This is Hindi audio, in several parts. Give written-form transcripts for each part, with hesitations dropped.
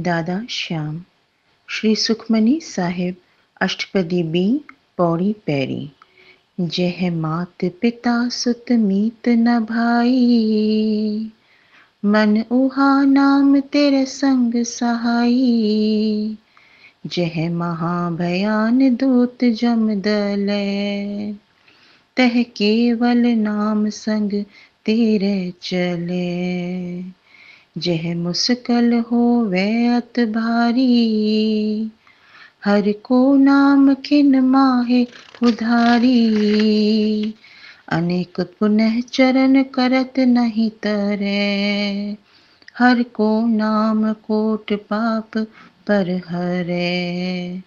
दादा श्याम। श्री सुखमनी साहिब अष्टपदी बी पौड़ी पैरी। जह मात पिता सुत मीत न भाई, मन उहा नाम तेरे संग सहाई। जह महाभयान दूत जम दलै, तह केवल नाम संग तेरे चले। जह मुस्कल होवे अत भारी, हर को नाम खिन माहे उधारी। अनेक पुनः चरण करत नहीं तरे, हर को नाम कोट पाप पर हरे।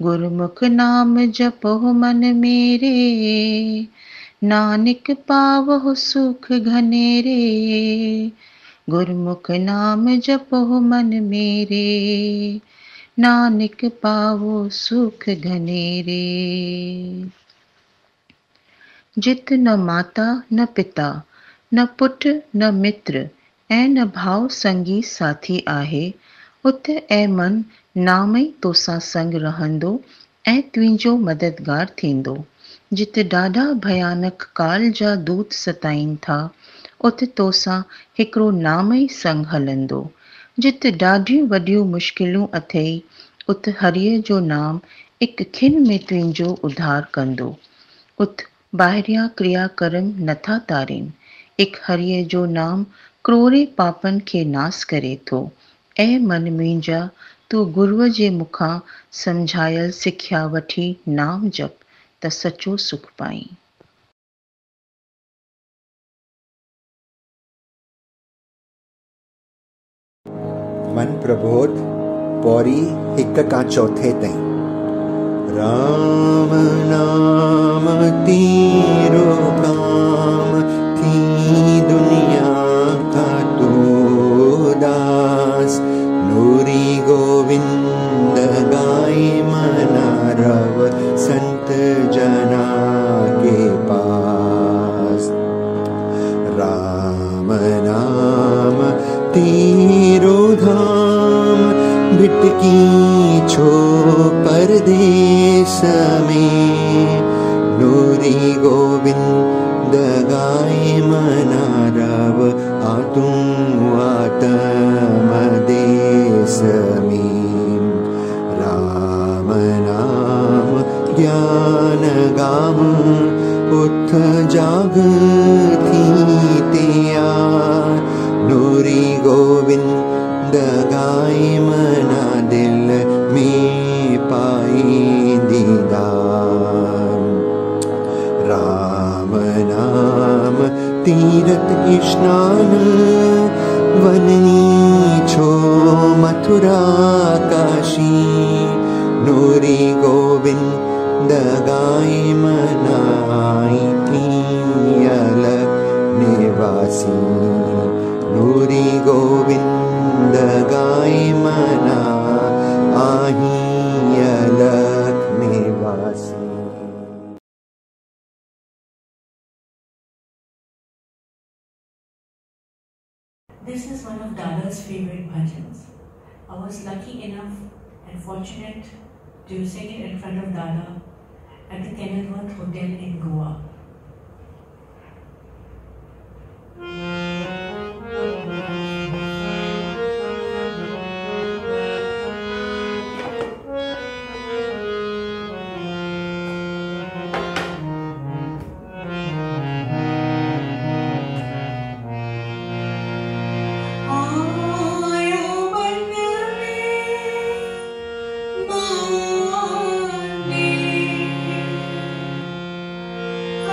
गुरमुख नाम जपो मन मेरे, नानक पावो सुख घनेरे। गुरमुख नाम जपो मन मेरे, नानक पावो सुख घनेरे। जित न माता न पिता न पुट न मित्र ऐं न भाव संगी साथी आहे, उत ऐं मन नाम ई तोसां संग रहंदो ऐं तुंहिंजो मददगार थींदो। जित ॾाढा भयानक काल जा दूत सताइनि था, उत तोसां हिकिड़ो नाम ई संग हलंदो। जित ॾाढियूं वॾियूं मुश्किलूं अथई, उत हरीअ जो नाम एक खिन में तुंहिंजो उद्धार कंदो। उत ॿाहिरियां क्रियाकर्म नथा तारीनि, एक हरीअ जो नाम क्रोड़े पापनि खे नास करे थो। ऐं मन मुंहिंजा तूं गुरूअ जे मुखां सम्झायल सिख्या वठी नाम जप त सचो सुख पाई। मन प्रबोध पौरी हिक का चौथे ताईं। राम नाम तीरो काम, थी दुनिया का तो दास। नूरी गोविंद गाय मना रव, संत जना के पास। राम नाम तीरो धाम, भिटकी छो परदेश में। नूरी गोविंद गाय मना रव, आतू आत्म देश में। राम नाम ज्ञान गाम, उठ जाग थी तैयार। नूरी गोविंद गाय मना दिल में पाई दीदार। राम नाम तीरथ स्नान, वननी छो मथुरा काशी। नूरी गोविंद गाय मनाई थी अलग निवासी। नूरी गोविंद गाय मना आही अलग निवासी। This is one of Dada's favorite bhajans. I was lucky enough and fortunate to sing it in front of Dada at the Kenilworth Hotel in Goa. Oh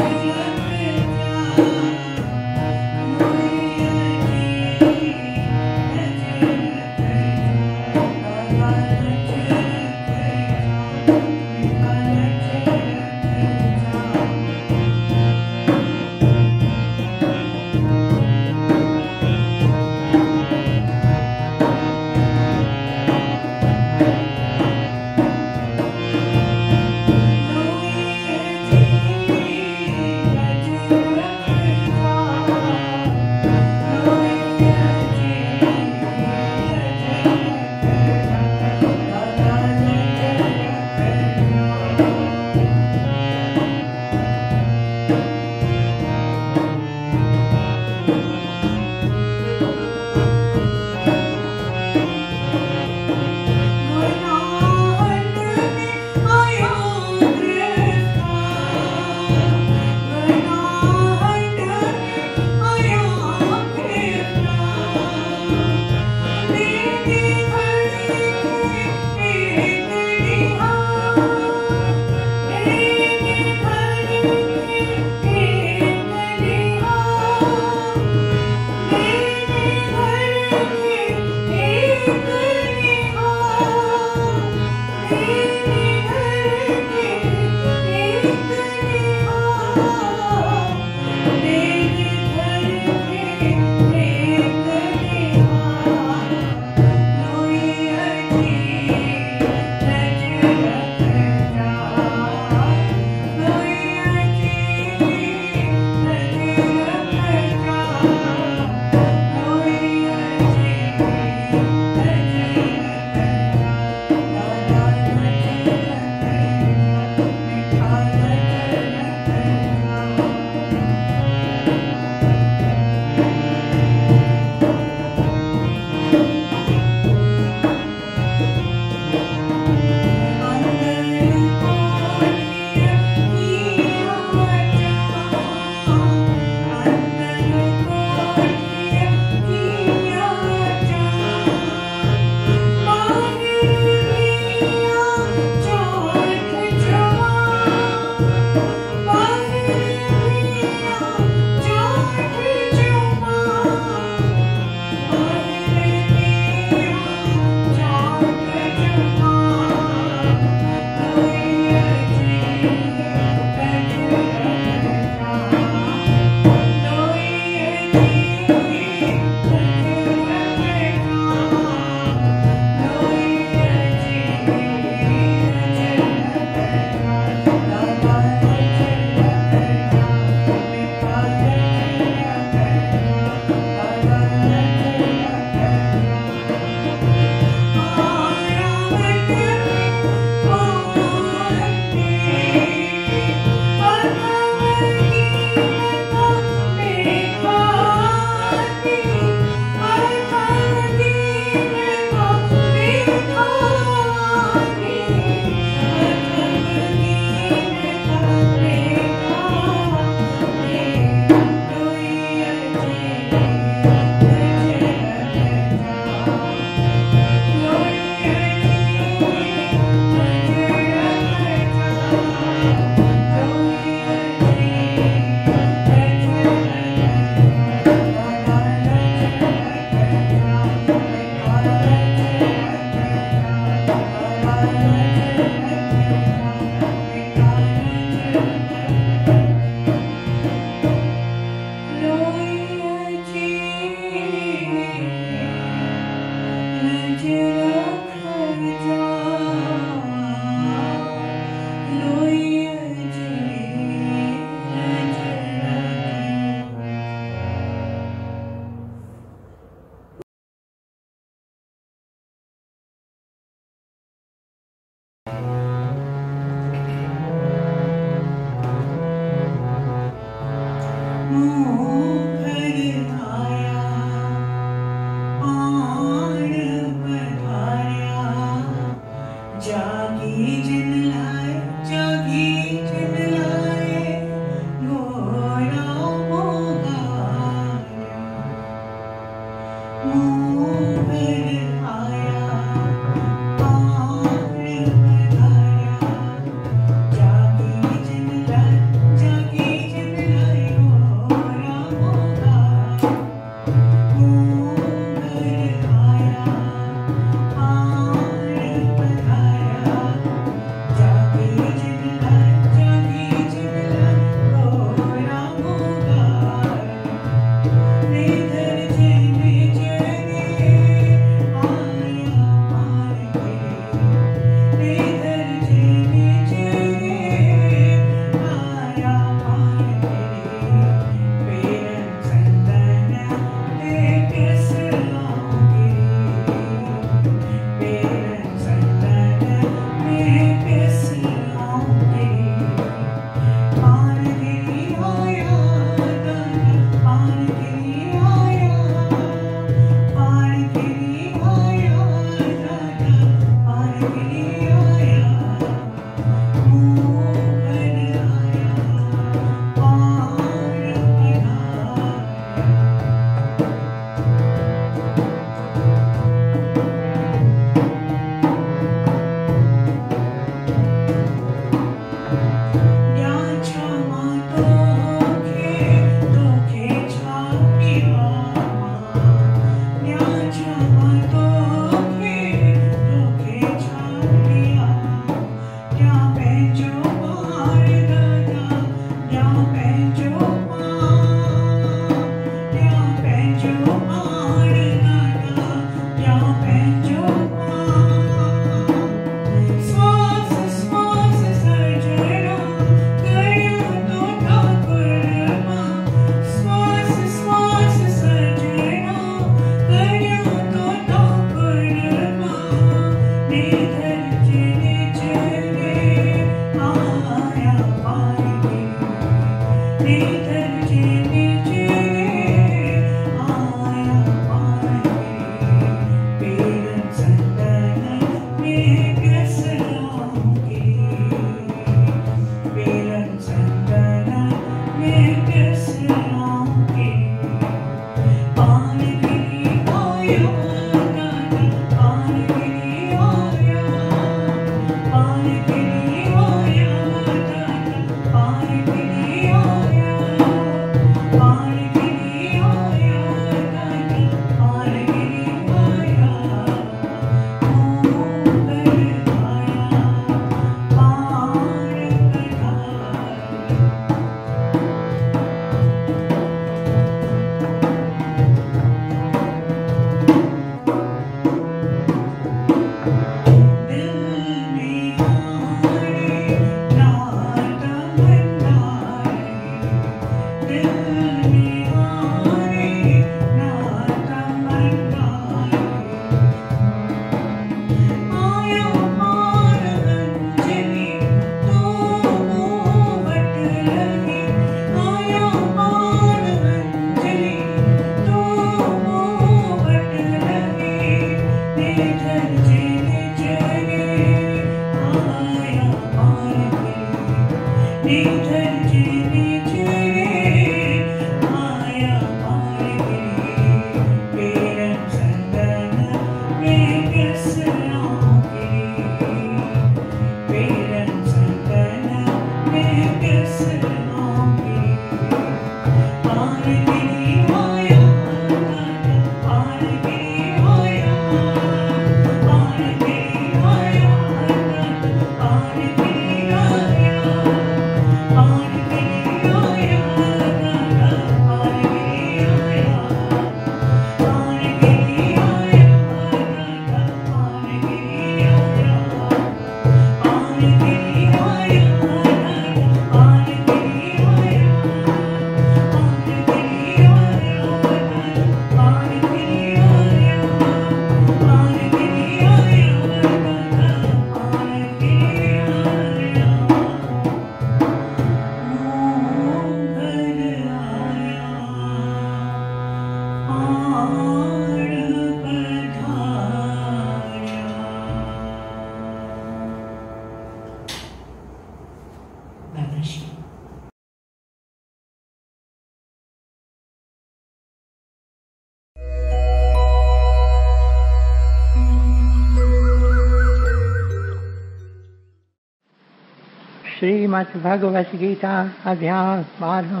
Shrimad Bhagavad Gita अध्याय 12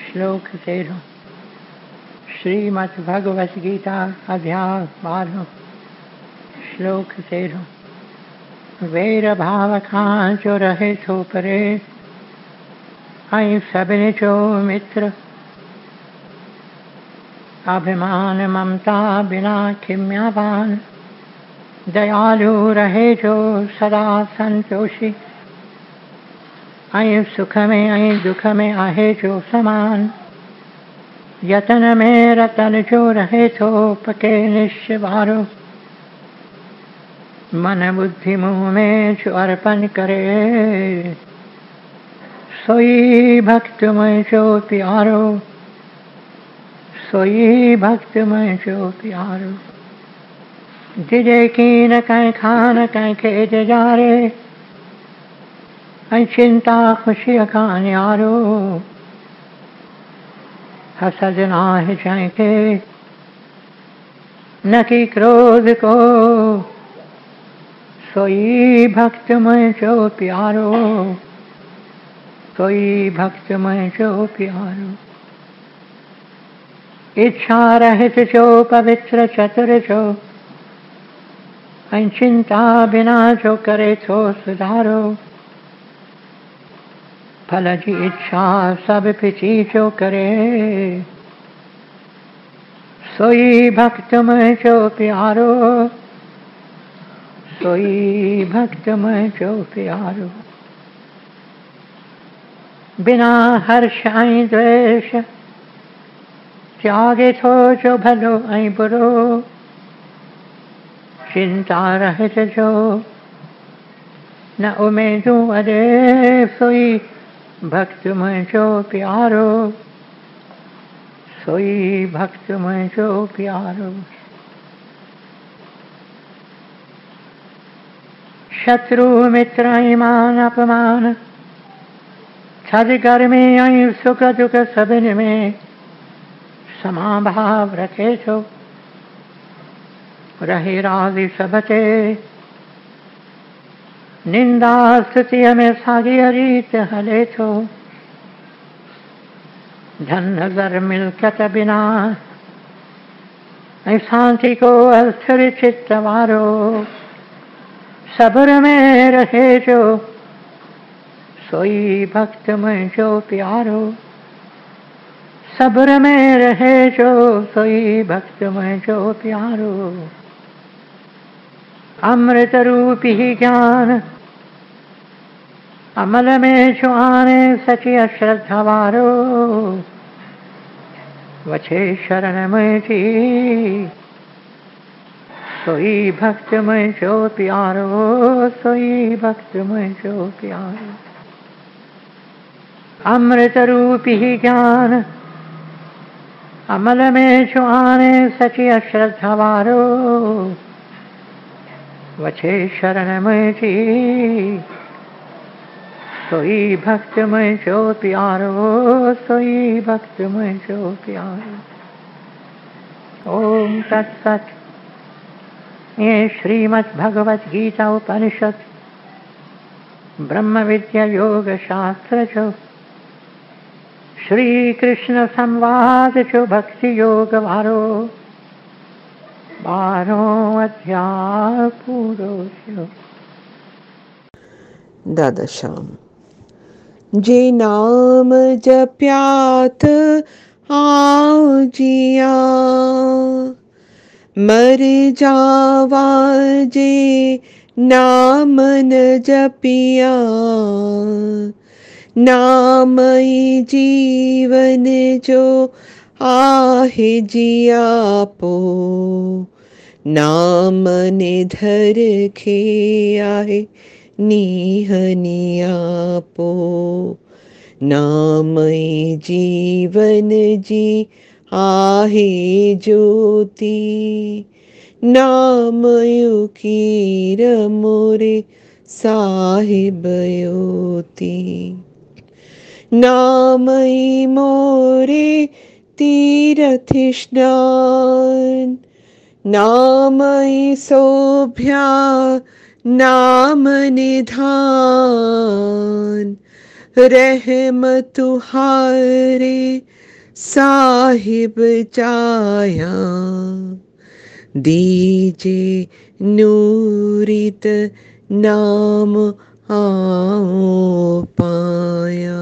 श्लोक 13। श्रीमद्भगवत गीता अध्याय 12 श्लोक 13। वेर भाव खां जो रहे थो परे, आई सभिनी जो मित्र। अभिमान ममता बिना खिम्यावान, दयालु रहे जो सदा संतोषी। आई सुख में आई दुख में आहे जो समान, यतन में रतन जो रहे तो पके निश्चवारो। मन बुद्धि मुँह में जो अर्पण करे, सोई भक्त में जो प्यारो, सोई भक्त में जो प्यारो। जिजे की न कहीं खान कहीं खेत जारे, चिंता खुशी का न्यारो। हसद नाहि जाके न कि क्रोध को, सोई भक्त में जो प्यारो, सोई भक्त में जो प्यारो। इच्छा रहित जो पवित्र चतुर जो, चिंता बिना जो करे तो सुधारो। फल की इच्छा सब पिछी जो करे, सोई भक्त में जो प्यारो, सोई भक्त में जो प्यारो। बिना हर्ष आई द्वेष, त्यागे थो जो भलो आई बुरो। चिंता रहित जो न उमेदू अरे, सोई भक्त में जो प्यारो, सोई भक्त में जो प्यारो। शत्रु मित्र ईमान अपमान, छद गर्मी आई सुख दुख सबिन में समाभाव रखे तो। रहे राजी सबते, निंदा स्तुति में सागी रीत हले तो। धन नजर मिलकत बिना, शांति को अस्थिर चित्त वारो। सब्र में रहे जो, सोई भक्त में जो प्यारो। सब्र में रहे जो, सोई भक्त में जो प्यारो। अमृत रूपी ज्ञान अमल में जो आने, सची अश्रद्धा वारो। वछे शरण में जी, सोई भक्त में जो प्यारो, सोई भक्त में जो प्यारो। अमृत रूपी ज्ञान अमल में जो आने, सची अश्रद्धा वारो। वछे शरण में जी, सोई भक्त में जो प्यारो, सोई भक्त में जो प्यारो। ओम तत्सत। ये श्रीमद् भगवत गीता उपनिषद ब्रह्म विद्या योग शास्त्र जो, श्री कृष्ण संवाद जो भक्ति योग वारो। 12 अध्याय पूरो छो। दादा श्याम। जे नाम जप्यात आओ जिया, मर जावा जे नाम न जपिया। नाम ही जीवन जो आहे जिया पो, नाम निधर खे आहे निहनिया पो। नाम ही जीवन जी आहे ज्योति, नाम युकीर मोरे साहिब योति। नाम ही मोरे तीरथ स्नान, नाम ही शोभ्या नाम निधान रहमत तुम्हारे साहिब जाया दीजे नूरित नाम आओ पाया।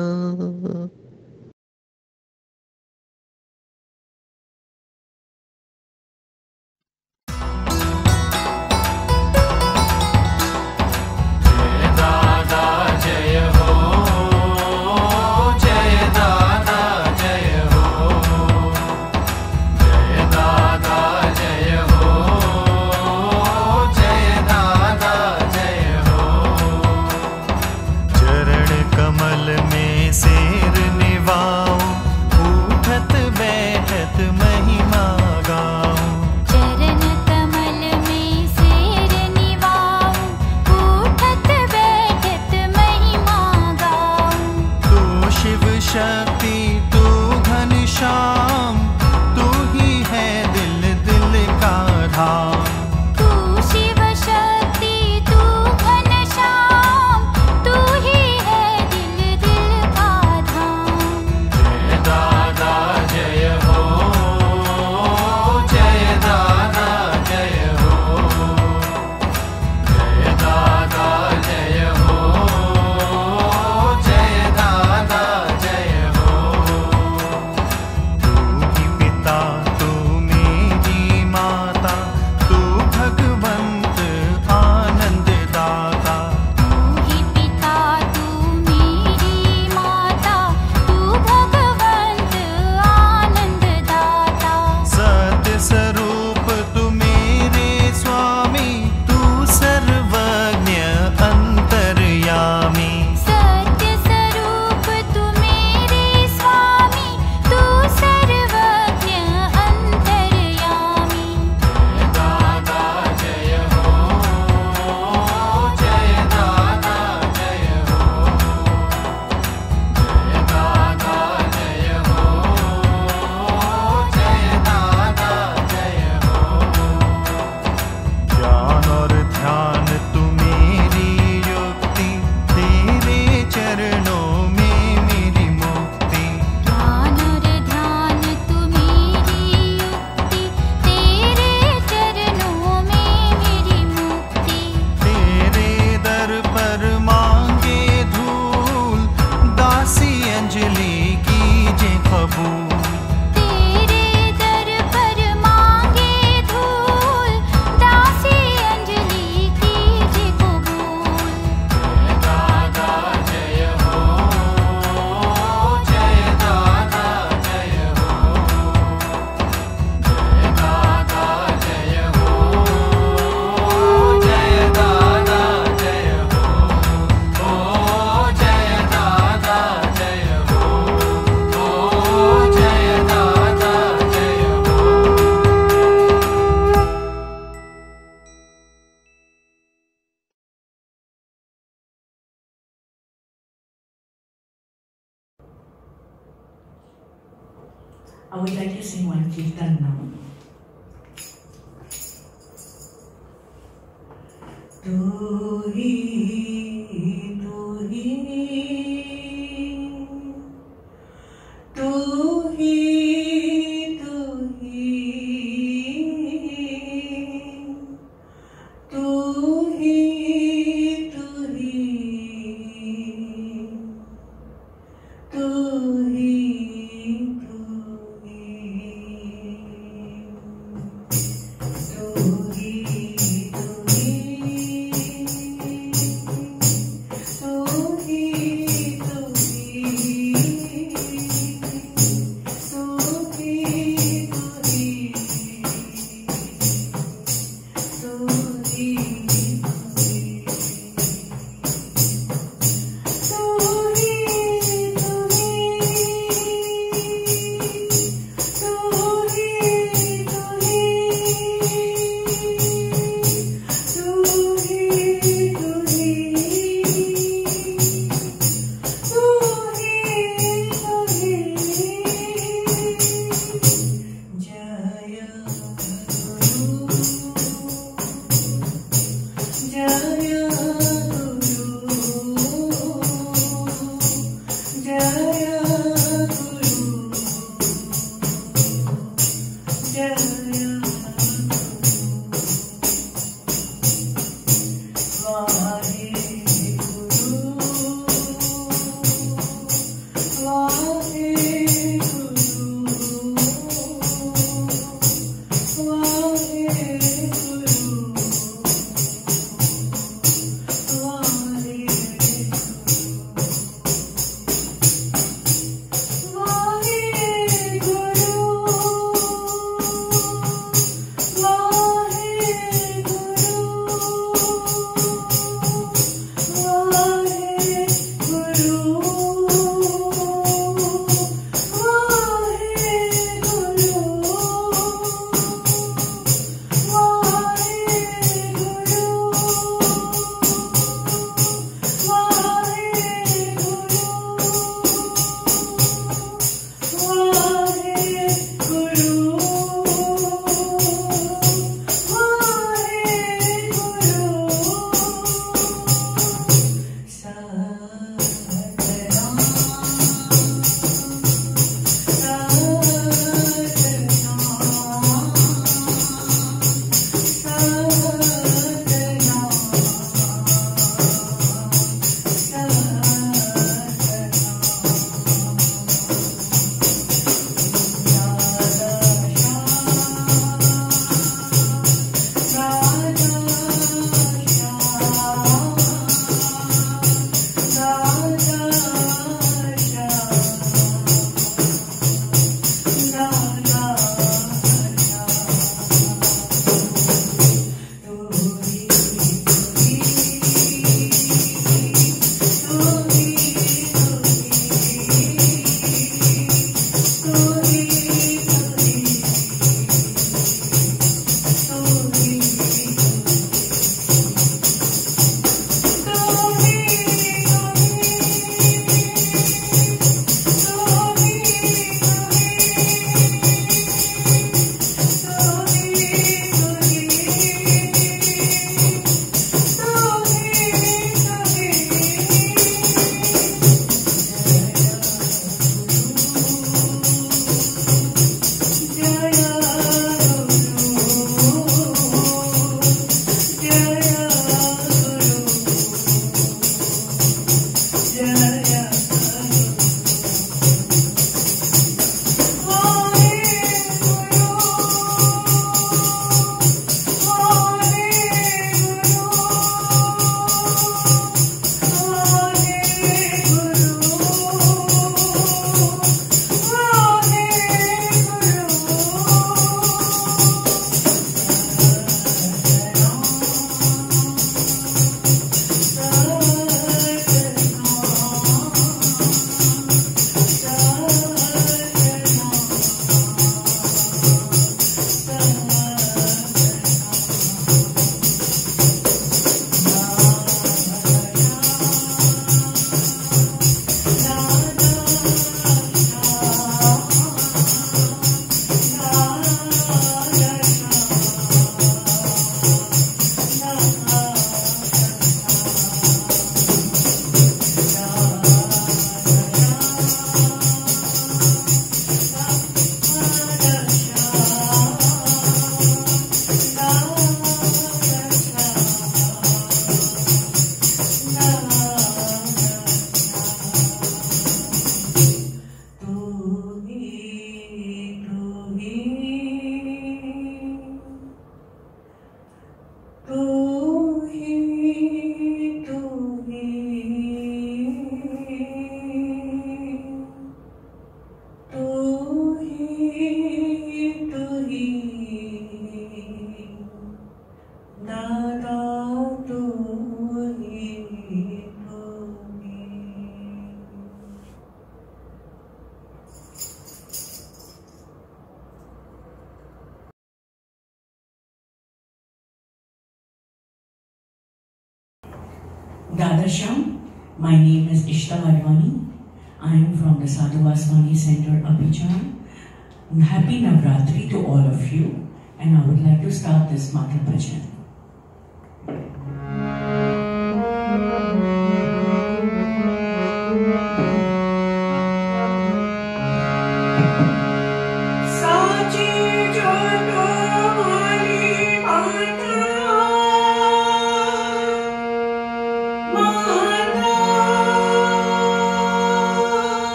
I would like to sing one kirtan now. Tu hi, tu hi, tu hi, tu hi, tu hi, tu hi, tu hi. Jaya Dadasham. My name is Ishta Advani. I am from the Sadhu Vaswani Center, Abidjan. Happy Navratri to all of you, and I would like to start this Mata Bhajan.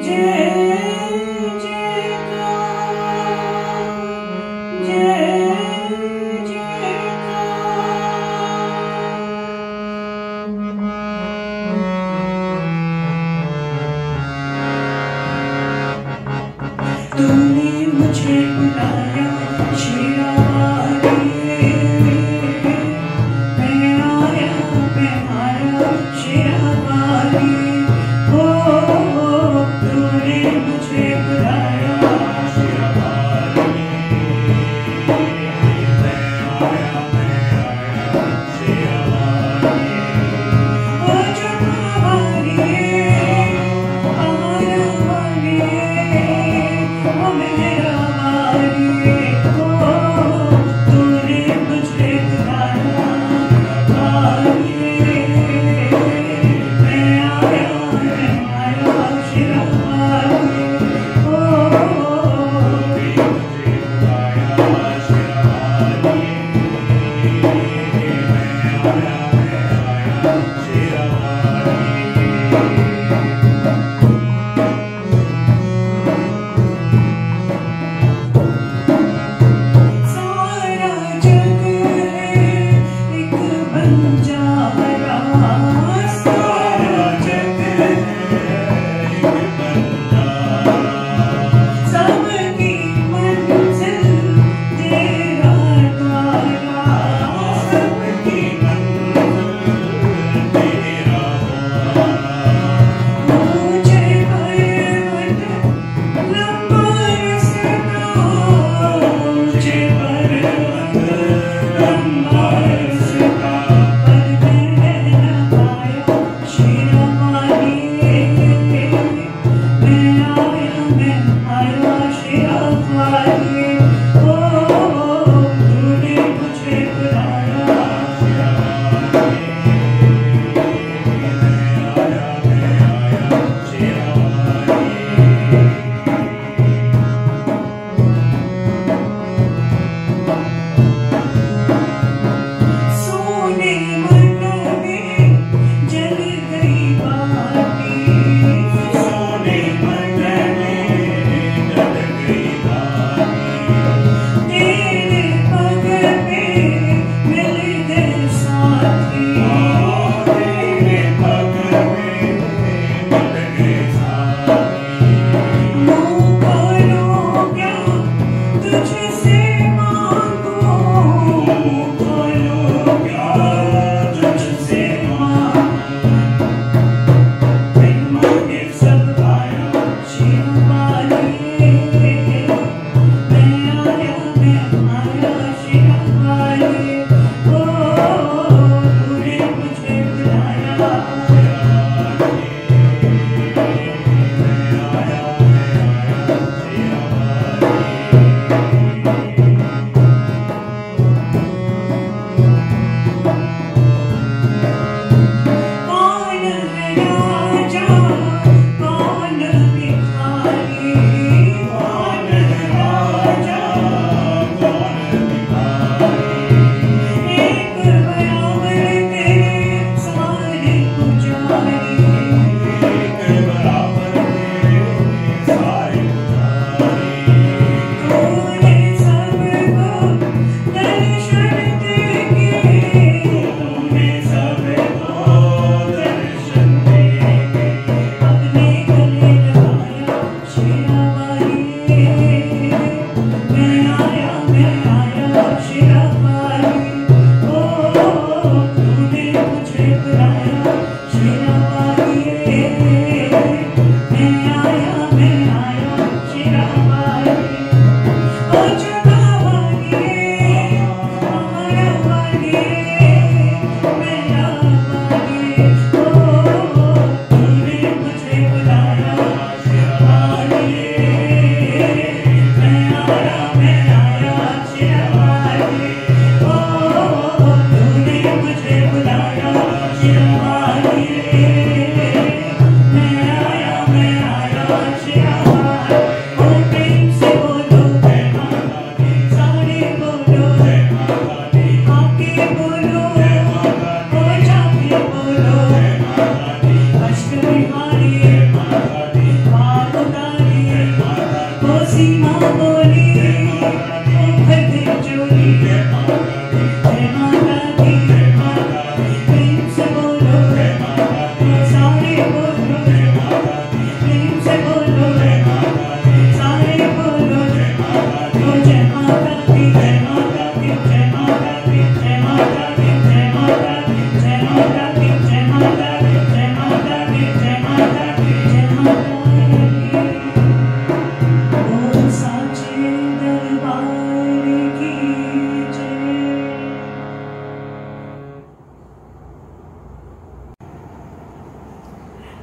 Jai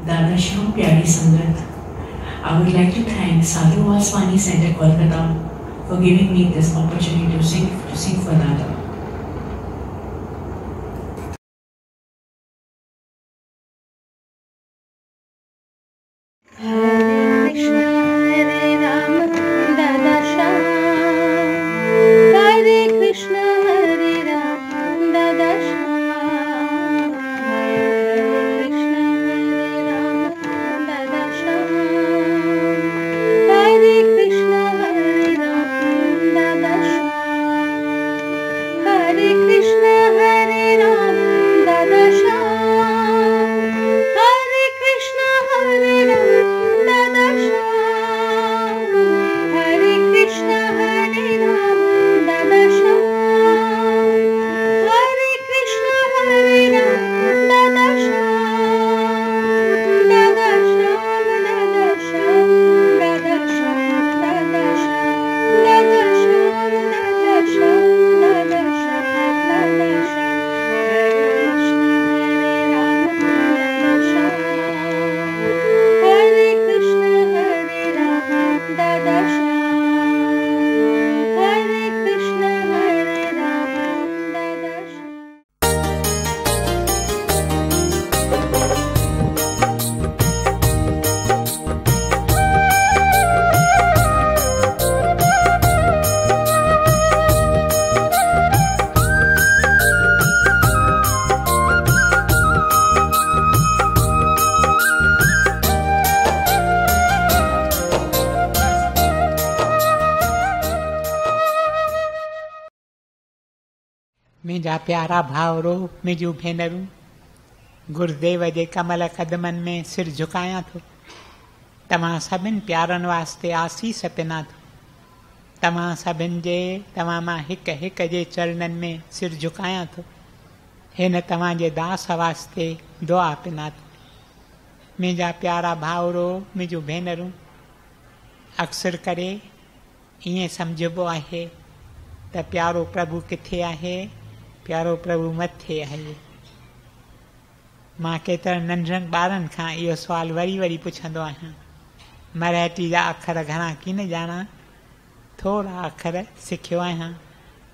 Dadashu Pyari Sangat. I would like to thank Sadhu Vaswani Center Kolkata for giving me this opportunity to sing for Dada. मुंहिंजा प्यारा भाउरो मुंहिंजूं भेनरूं गुरुदेव जे कमल कदमनि में सिर झुकायां थो। तव्हां सभिनि प्यारनि वास्ते आसीस पिना थो। तव्हां सभिनि जे तव्हां मां हिकु हिकु जे चरणनि में सिर झुकायां थो। हिन तव्हांजे दास वास्ते दुआ पिना थो। मुंहिंजा प्यारा भाउरो मुंहिंजूं भेनरूं अक्सर करे ईअं सम्झिबो आहे त प्यारो प्रभु किथे आहे, प्यारो प्रभु मथे आहे। मां केतिरनि नंढड़नि ॿारनि खां इहो सुवालु वरी वरी पुछंदो आहियां। मराठी जा अखर घणा कीन ॼाणा, थोरा अखर सिखियो आहियां।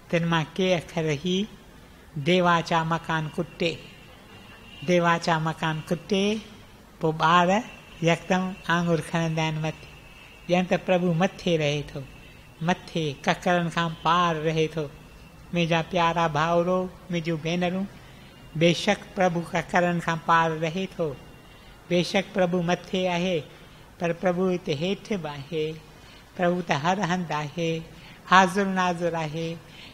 तिन मां के अखर ई देवाचा मकान कुटे, देवाचा मकान कुटे। पोइ ॿार यकदमि आङुर खणंदा आहिनि मथे, ॼण त प्रभु मथे रहे थो, मथे ककरनि खां पार रहे थो। मुंहिंजा प्यारा भाउरो मुंहिंजूं भेनरूं, बेशक प्रभु ककरनि खां पार रहे थो, बेशक प्रभु मथे आहे, पर प्रभु हिते हेठि बि आहे। प्रभु त हर हंधि आहे, हाज़ुर नाज़ुर आहे।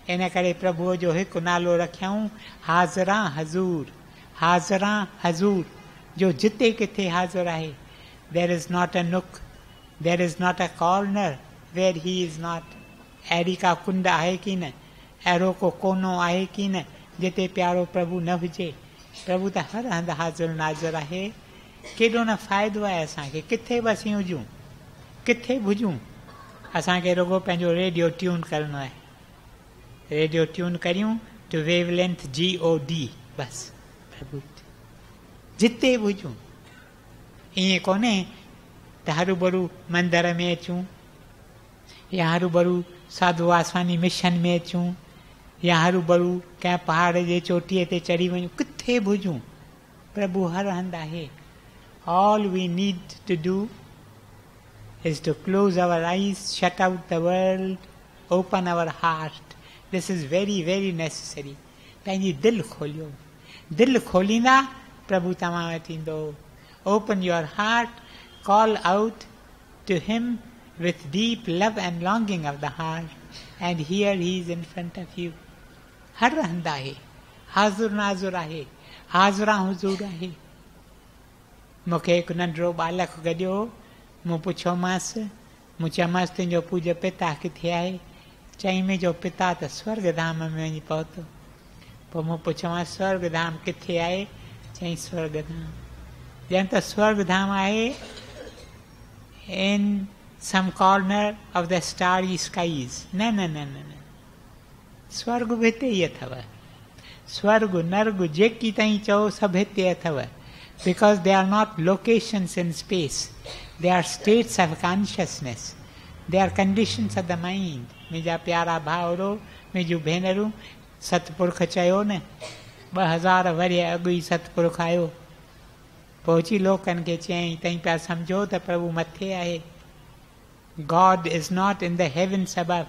इन करे प्रभुअ जो हिकु नालो रखियऊं, हाज़िरा हज़ूर, हाज़िरा हज़ूर, जो जिते किथे हाज़ुर आहे। There is not a nook, there is not a corner where he is not. अहिड़ी का कुंड आहे की न, अहिड़ो को कोनो आहे की न जिते प्यारो प्रभु न हुजे। प्रभु त हर हंधि हाज़ुर नाज़ुर आहे। केॾो न फ़ाइदो आहे असांखे, किथे बि असीं हुजूं, किथे बि हुजूं, असांखे रुगो पंहिंजो रेडियो ट्यून करिणो आहे। रेडियो ट्यून करियूं टू वेव लेंथ GOD, बसि प्रभु जिते बि हुजूं। ईअं कोन्हे त हरू भरू मंदर में अचूं या हरू भरू साधू वासवानी मिशन में अचूं या हरू भरू कंहिं पहाड़ जे चोटीअ ते चढ़ी वञूं, किथे बि हुजूं, प्रभु हर हंधि आहे. All we need to do is to close our eyes, shut out the world, open our heart. This is very, very necessary. पंहिंजी दिलि खोलियो, दिलि खोलींदा प्रभु तव्हां वटि ईंदो. Open your heart, call out to him with deep love and longing of the heart, and here he is in front of you. हर हंधि आहे, हाज़ुर नाज़ुर आहे, हाज़ुरा हुज़ूर आहे. मूंखे हिकु नंढिड़ो बालक गॾियो, मूं पुछियोमांसि, मूं चयोमांसि तुंहिंजो पूज्य पिता किथे आहे? चईं मुंहिंजो पिता त स्वर्ग धाम में वञी पहुतो. पोइ मूं पुछियोमांसि स्वर्ग धाम किथे आहे? चईं स्वर्ग धाम. ॼण त स्वर्ग धाम आहे in some corner of the starry skies. न न न न न, स्वर्ग बि हिते ई अथव. स्वर्ग नर्ग जेकी ताईं चओ सभु हिते अथव. Because they are not locations in space. They are states of consciousness. They are conditions of the mind. मुंहिंजा प्यारा भाउरो, मुंहिंजूं भेनरूं, सतपुरुख चयो न, 2000 वरी अॻु ई सतपुरुख आयो. पहुची लोकनि खे चयईं तई पिया सम्झो त प्रभु मथे आहे. God is not in the heavens above.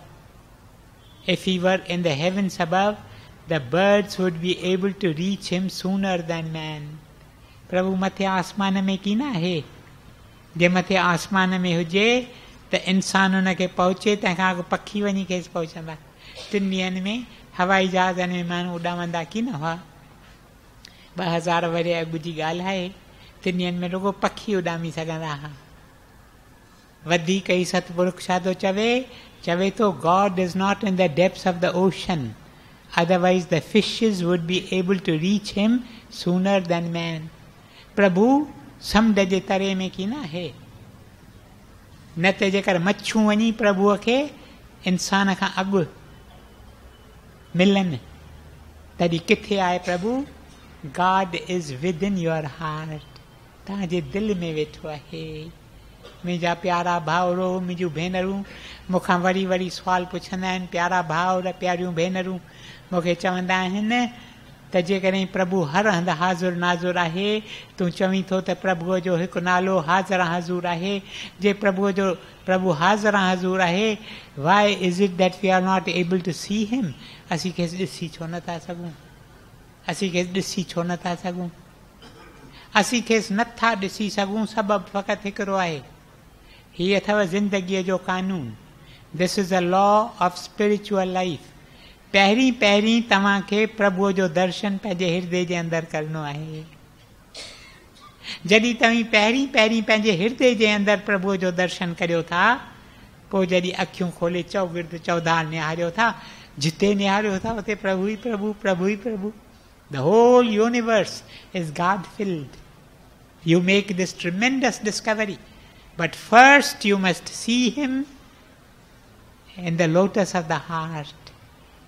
If he were in the heavens above, the birds would be able to reach him sooner than man. प्रभु मथे आसमान में की न आहे. जे मथे आसमान में हुजे त इंसान हुनखे पहुचे, तंहिंखां अॻु पखी वञी खेसि पहुचंदा. 3 ॾींहंनि में हवाई जहाज़नि में माण्हू उॾामंदा की न हुआ. 2000 वरी अॻु जी ॻाल्हि आहे. 3 ॾींहंनि में रुगो पखी उॾामी सघंदा हुआ. वधीक ई सतपुरुष छा थो चवे? चवे थो God is not in the depths of the ocean. Otherwise the fishes would be able to reach him sooner than man. प्रभु समुंड जे तरे में की न आहे. न त जेकर मच्छूं वञी प्रभुअ खे इंसान खां अॻु मिलनि, तॾहिं किथे आहे प्रभु? God is within your heart. तव्हांजे दिलि में वेठो आहे. मुंहिंजा प्यारा भाउरो, मुंहिंजूं भेनरूं मूंखां वरी वरी सुवाल पुछंदा आहिनि. प्यारा भाउर, प्यारियूं भेनरूं मूंखे चवंदा आहिनि त जेकॾहिं प्रभु हर हंधि हाज़ुर नाज़ुर आहे, तूं चवीं थो त प्रभुअ जो हिकु नालो हाज़िर हज़ूर आहे. जे प्रभुअ जो प्रभु हाज़िर हज़ूर आहे, why is it that we are not able to see him? असीं खेसि ॾिसी छो नथा सघूं? असीं खेसि ॾिसी छो नथा सघूं? असीं खेसि नथा ॾिसी सघूं. सबबु फ़क़ति हिकिड़ो आहे. हीअ अथव ज़िंदगीअ जो कानून. This is a law of spiritual life. पहिरीं पहिरीं तव्हांखे प्रभुअ जो दर्शन पंहिंजे हृदय जे अंदरि करिणो आहे. जॾहिं तव्हीं पहिरीं पहिरीं पंहिंजे हृदय जे अंदरि प्रभुअ जो दर्शन करियो था, पोइ जॾहिं अखियूं खोले चौगिर्द चौधार निहारियो था, जिते निहारियो था उते प्रभु ई प्रभु, प्रभु ई प्रभु. The whole universe is God filled. You make this tremendous discovery. But first you must see him in the lotus of the heart.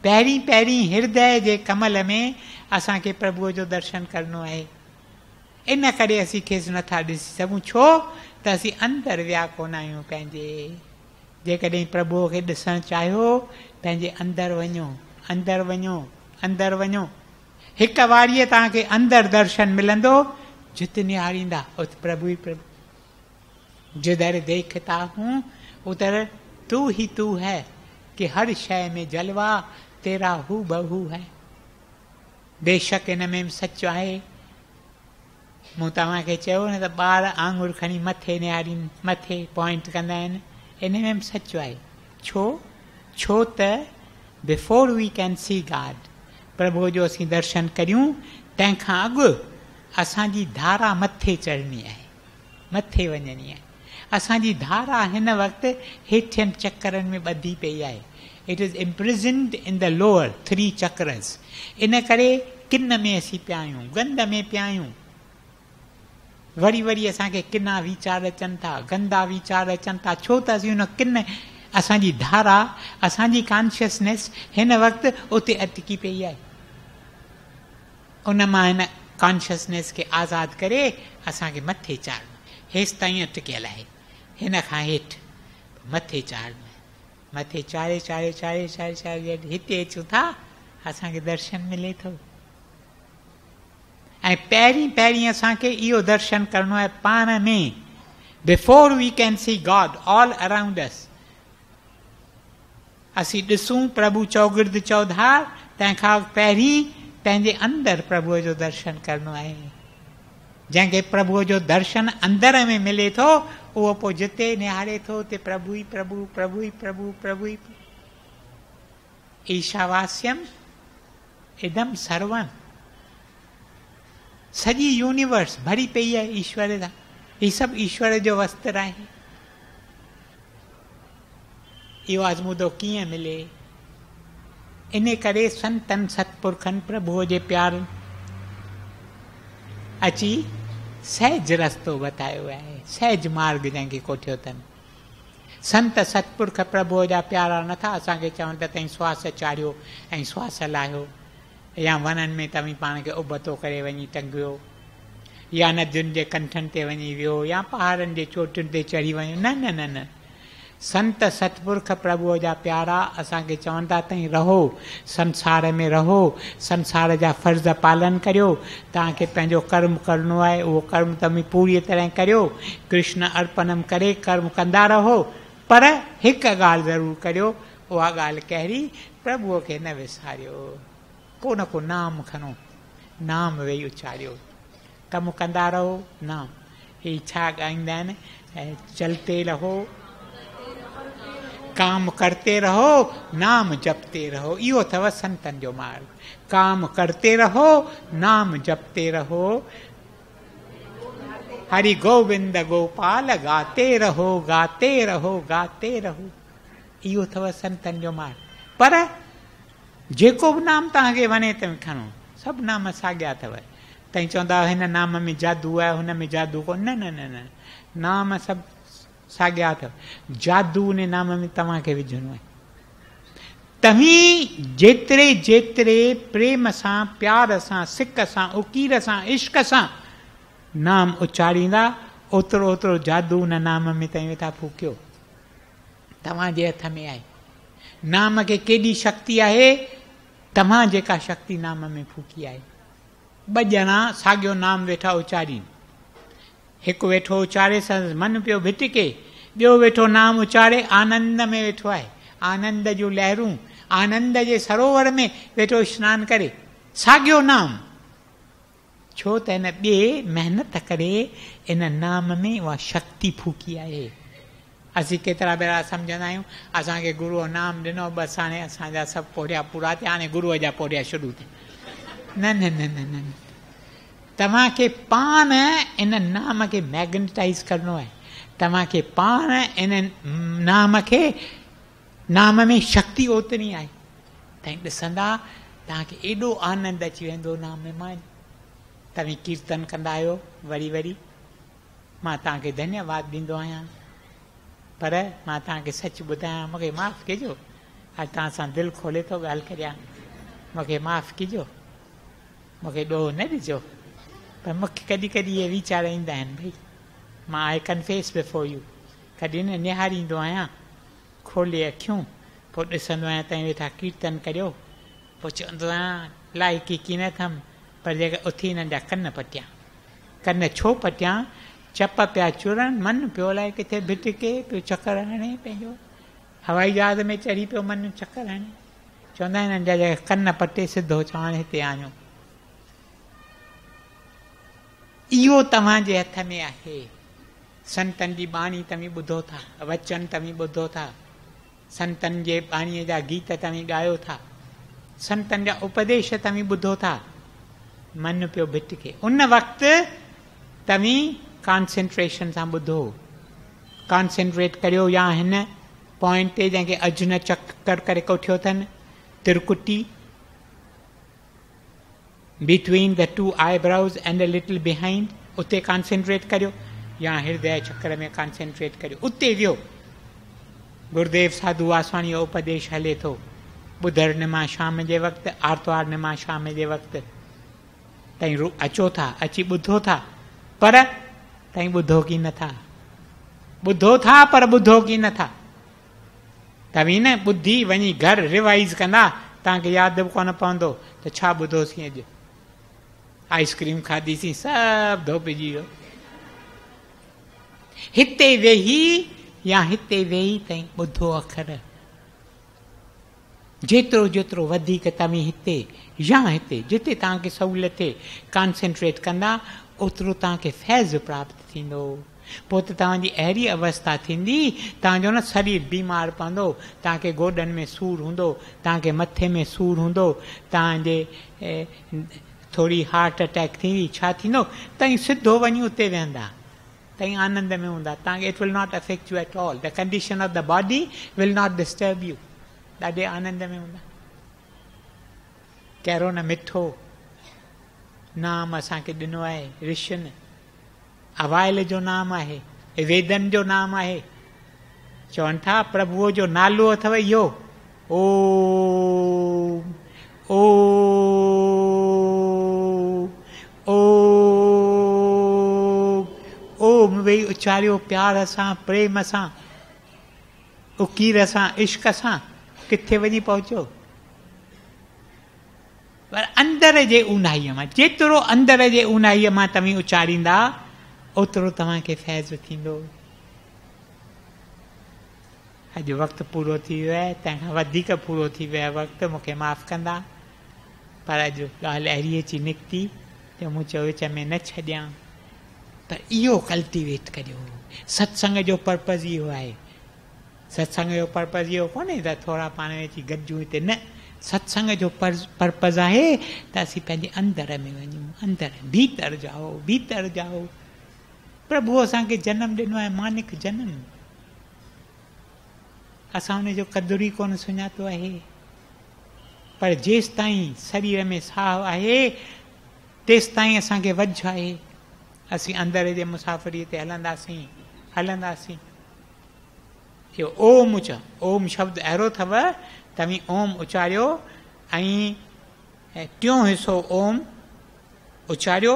पहिरीं पहिरीं हृदय जे कमल में असांखे प्रभुअ जो दर्शन करिणो आहे. इन करे असीं खेसि नथा ॾिसी सघूं. छो त असीं अंदरि विया कोन आहियूं पंहिंजे. जेकॾहिं प्रभुअ खे ॾिसणु चाहियो, पंहिंजे अंदरि वञो, अंदरि वञो, अंदरि वञो. हिकु वारीअ तव्हांखे अंदरि दर्शन मिलंदो. जिते निहारींदा उते प्रभु ई प्रभु. जिधर देखता हूँ उधर तू ही तू है, कि हर शय में जलवा तेरा हू बहू है. बेशक इन में सच आहे. मूं तव्हांखे चयो न त ॿार आंगुर खणी मथे निहारीनि, मथे पॉइंट कंदा आहिनि. इन में सच आहे. छो त before we can see God, प्रभु जो असीं दर्शन करियूं, तंहिंखां अॻु असांजी धारा मथे चढ़णी आहे, मथे वञणी आहे. असांजी धारा हिन वक़्तु हेठियनि चकरनि में ॿधी पई आहे. It is imprisoned in the lower 3 chakras. इन करे किन में असीं पिया आहियूं, गंद में पिया आहियूं. वरी वरी असांखे किना वीचार अचनि था, गंदा वीचार अचनि था. छो त असीं हुन किन, असांजी धारा, असांजी कॉन्शियसनेस हिन वक़्तु उते अटकी पई आहे. उन मां हिन कॉन्शियसनेस खे आज़ादु करे असांखे मथे चाढ़णो. हेसि ताईं अटकियल आहे, हिन खां हेठि मथे चाढ़णो, मथे चारे चारे चारे चारे चारे हिते अचूं था असांखे दर्शन मिले थो। ऐं पहिरीं पहिरीं असांखे इहो दर्शन करणो आहे पाण में, before we can see God all around us. असीं ॾिसूं प्रभु चौगिर्द चौधार, तंहिंखां पहिरीं पंहिंजे अंदरि प्रभुअ जो दर्शन करणो आहे। जंहिंखे प्रभुअ जो दर्शन अंदर में मिले थो उहो पोइ जिते निहारे थो उते प्रभु ई प्रभु, प्रभु ई प्रभु, प्रभु ई। ईशावास्यम इदम सर्वम, सॼी यूनिवर्स भरी पई आहे ईश्वर सां। ही सभु ईश्वर जो वस्त्र आहे। इहो आज़मूदो कीअं मिले? इन करे संतन सतपुरखनि प्रभुअ जे प्यार अची सहज रस्तो बतायो आहे, सहज मार्ग जंहिंखे कोठियो अथनि। संत सतपुरख प्रभुअ जा प्यारा नथा असांखे चवनि त तव्हीं श्वास चाढ़ियो ऐं श्वास लाहियो, या वननि में तव्हीं पाण खे उबतो करे वञी टंगियो, या नदियुनि जे कंठनि ते वञी वियो, या पहाड़नि जे चोटियुनि ते चढ़ी वञो। न न न न, संत सतपुरख प्रभुअ जा प्यारा असांखे चवनि था तव्हीं रहो, संसार में रहो, संसार जा फर्ज़ पालन करियो। तव्हांखे पंहिंजो कर्म करिणो आहे, उहो कर्म तव्हीं पूरी तरह करियो, कृष्ण अर्पणम करे कर्म कंदा रहो। पर हिकु ॻाल्हि ज़रूरु करियो, उहा ॻाल्हि कहिड़ी? प्रभुअ खे न विसारियो। को न को नाम खणो, नाम वेही उचारियो, कमु कंदा रहो नाम। ही छा ॻाईंदा आहिनि? चलते रहो, काम करते रहो, नाम जपते रहो। इहो अथव संतनि जो मार्ग। काम करते रहो, नाम जपते रहो, हरि गोविंद गोपाल गाते रहो, गाते रहो, गाते रहो। इहो अथव संतनि जो मार्ग। पर जेको बि नाम तव्हांखे वणे तव्हीं खणो, सभु नाम साॻिया अथव। तव्हीं चवंदा हिन नाम में जादू आहे, हुन में जादू कोन। न न न न, नाम सभु साॻिया अथव। जादू उन नाम में तव्हांखे विझणो आहे। तव्हीं जेतिरे जेतिरे प्रेम सां, प्यार सां, सिक सां, उकीर सां, इश्क सां नाम उचारींदा, ओतिरो ओतिरो जादू उन नाम में तव्हीं वेठा फूकियो। तव्हांजे हथ में आहे। नाम खे केॾी शक्ति आहे, तव्हां जेका शक्ति नाम में फूकी आहे। ॿ ॼणा साॻियो नाम वेठा उचारीनि, हिकु वेठो उचारे सां मन पियो भिटके, ॿियो वेठो नाम उचारे आनंद में वेठो आहे। आनंद जूं लहरूं, आनंद जे सरोवर में वेठो सनानु करे, साॻियो नाम। छो त हिन ॿिए महिनत करे इन नाम में उहा शक्ति फूकी आहे। असीं केतिरा भेरा सम्झंदा आहियूं असांखे गुरूअ नाम ॾिनो, बसि हाणे असांजा सभु पोरिया पूरा थिया, हाणे गुरूअ जा पोरिया शुरू थिया। न न न न न, तव्हांखे पाण इन नाम खे मैग्नेटाइज़ करिणो आहे। तव्हांखे पाण इन नाम खे, नाम में शक्ति ओतिरी आहे। तव्हीं ॾिसंदा तव्हांखे एॾो आनंद अची वेंदो नाम में। मां तव्हीं कीर्तन कंदा आहियो वरी वरी, मां तव्हांखे धन्यवाद ॾींदो आहियां। पर मां तव्हांखे सच ॿुधायां, मूंखे माफ़ु कजो, अॼु तव्हां सां दिलि खोले थो ॻाल्हि करियां, मूंखे माफ़ु कजो, मूंखे ॾोह न ॾिजो। पर मूंखे कॾहिं कॾहिं इहे वीचार ईंदा आहिनि, भई मां आई कन्फेस बिफोर यू, कॾहिं न निहारींदो आहियां, खोले अखियूं, पोइ ॾिसंदो आहियां तव्हीं वेठा कीर्तन करियो, पोइ चवंदो आहियां लाइक़ी की न थमि, पर जेका उथी नंढा कन पटिया। कन छो पटिया? चप पिया चुरनि, मन पियो अलाए किथे भिटके पियो, चकर हणे पंहिंजो, हवाई जहाज़ में चढ़ी पियो मन चकर हणे। चवंदा आहिनि नंढा जेका कन पटे सिधो चवण हिते आञो। इहो तव्हांजे हथ में आहे। संतनि जी बाणी तव्हीं ॿुधो था, वचन तव्हीं ॿुधो था, संतनि जे बाणीअ जा गीत तव्हीं ॻायो था, संतनि जा उपदेश तव्हीं ॿुधो था, मन पियो भिटके। उन वक़्तु तव्हीं कॉन्सेंट्रेशन सां ॿुधो, कॉन्सेंट्रेट करियो। या हिन पॉइंट ते जंहिंखे अर्जुन चक्कर करे कोठियो अथनि, तिरकुटी, between the two eyebrows and a little behind, उते कॉन्सेंट्रेट करियो। या हृदय चक्र में कॉन्सेंट्रेट करियो, उते वियो। गुरुदेव साधू वासवाणी जो उपदेश हले थो, ॿुधर निमा शाम जे वक़्तु, आर्तवार निमा शाम जे वक़्तु। तव्हीं अचो था, अची ॿुधो था, पर तव्हीं ॿुधो की नथा? ॿुधो था पर ॿुधो की नथा? तव्हीं न ॿुधी वञी घर रिवाइज़ कंदा तव्हांखे यादि बि कोन पवंदो त छा ॿुधोसीं अॼु। आइस्क्रीम खाधीसीं सभु धोपिजी वियो। हिते वेही या हिते वेही ताईं ॿुधो अखर जेतिरो जेतिरो वधीक तव्हीं हिते या हिते जिते तव्हांखे सहूलियत थिए कॉन्सेंट्रेट कंदा ओतिरो तव्हांखे फैज़ प्राप्त थींदो। पोइ त तव्हांजी अहिड़ी अवस्था थींदी तव्हांजो न शरीर बीमार पवंदो, तव्हांखे गोॾनि में सूरु हूंदो, तव्हांखे मथे में सूरु हूंदो, तव्हांजे थोरी हार्ट अटैक थींदी, छा थींदो, तव्हीं सिधो वञी उते वेहंदा, तव्हीं आनंद में हूंदा, तव्हांखे it will not affect you at all, the condition of the body will not disturb you, ॾाढे आनंद में हूंदा। कहिड़ो न मिठो नाम असांखे ॾिनो आहे ऋषियुनि, अवाइल जो नाम आहे, वेदनि जो नाम आहे। चवनि था प्रभुअ जो नालो अथव इहो ओम ओम ओम ओम वेही उचारियो प्यार सां, प्रेम सां, उकीर सां, इश्क सां, किथे वञी पहुचो। पर अंदर जे ऊन्हाईअ मां, जेतिरो अंदर जे ऊन्हाईअ मां तव्हीं उचारींदा ओतिरो तव्हांखे फैज़ थींदो। अॼु वक़्तु पूरो थी वियो आहे, तंहिंखां वधीक पूरो थी वियो आहे वक़्तु, मूंखे माफ़ कंदा, पर अॼु ॻाल्हि अहिड़ी अची निकिती जो मूं चयो विच में न छॾियां। त इहो कल्टिवेट करियो। सत्संग जो पर्पज़ इहो आहे। सत्संग जो पर्पज़ इहो कोन्हे त थोरा पाण में अची गॾिजूं हिते, न, सत्संग जो पर्पज़ आहे त असीं पंहिंजे अंदर में वञूं, अंदर भीतर जाओ, भीतर जाओ। प्रभु असांखे जनम ॾिनो आहे, मानिक जनम, असां हुनजो क़दुरु ई कोन सुञातो आहे। पर जेसि ताईं शरीर में साहु आहे तेसि ताईं असांखे वझ आहे, असीं अंदर जे मुसाफ़िरीअ ते हलंदासीं हलंदासीं। इहो ओम उचा, ओम शब्द अहिड़ो अथव, तव्हीं ओम उचारियो ऐं टियों हिसो ओम उचारियो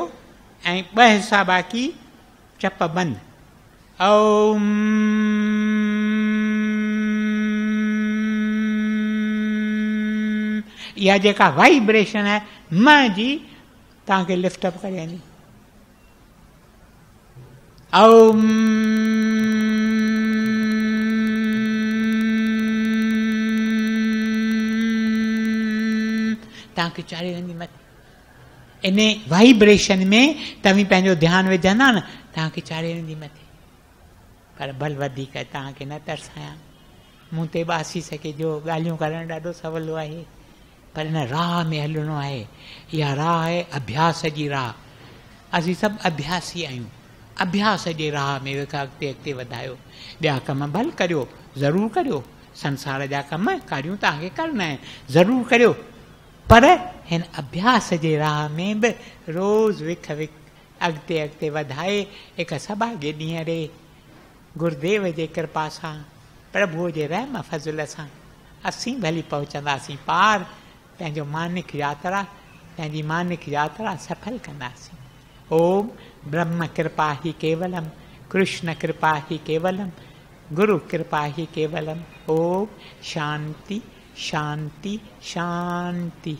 ऐं ॿ हिसा बाक़ी चप बंदि। ओम इहा जेका वाइब्रेशन आहे म जी तव्हांखे लिफ्ट अप करे वेंदी। ओम तव्हांखे चाढ़े वेंदी मथे। इन वाइब्रेशन में तव्हीं पंहिंजो ध्यानु विझंदा न, तव्हांखे चाढ़े वेंदी मथे। पर भल वधीक तव्हांखे न तरसायां, मूं ते बासी सघे जो ॻाल्हियूं करणु ॾाढो सवलो आहे, पर हिन राह में हलणो आहे। इहा राह आहे अभ्यास जी राह। असीं सभु अभ्यासी आहियूं, अभ्यास जे राह में अॻिते अॻिते वधायो। ॿिया कम भल करियो, ज़रूरु करियो, संसार जा कम कारियूं तव्हांखे करणा आहिनि, ज़रूरु करियो, पर हिन अभ्यास जे राह में बि रोज़ विख विख अॻिते अॻिते वधाए हिकु सभागे ॾींहं रे गुरुदेव जे कृपा सां, प्रभुअ जे रहम फज़ल सां असीं भली पहुचंदासीं पार, पंहिंजो मानिक यात्रा, पंहिंजी मानिक यात्रा सफल कंदासीं। ओम ब्रह्म कृपा ही केवलम, कृष्ण कृपा ही केवलम, गुरु कृपा ही केवलम। ओम शांति शांति शांति।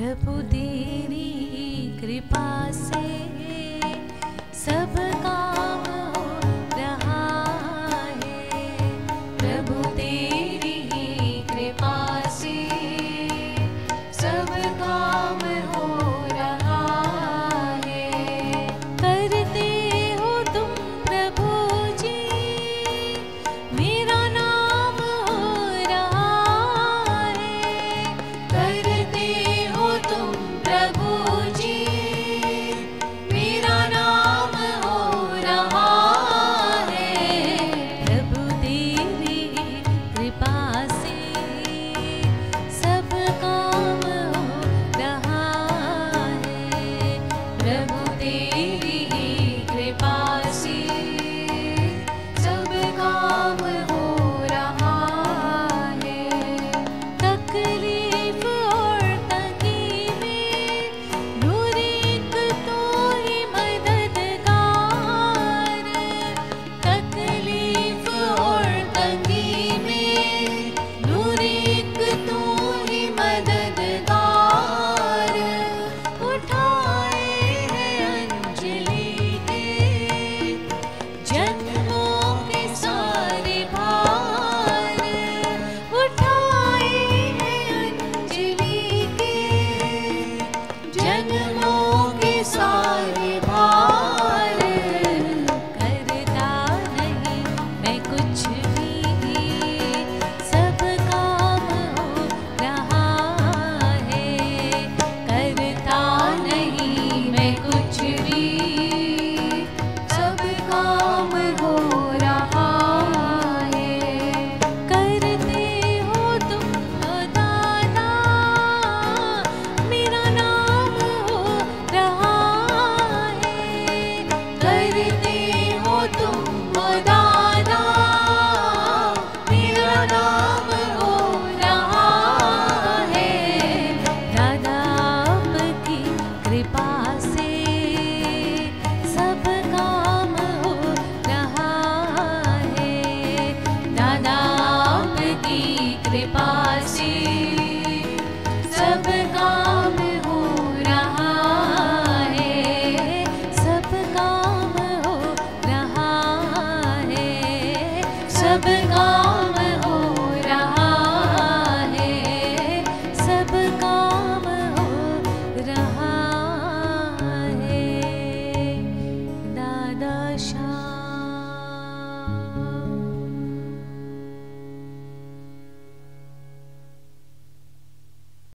प्रभु तेरी कृपा से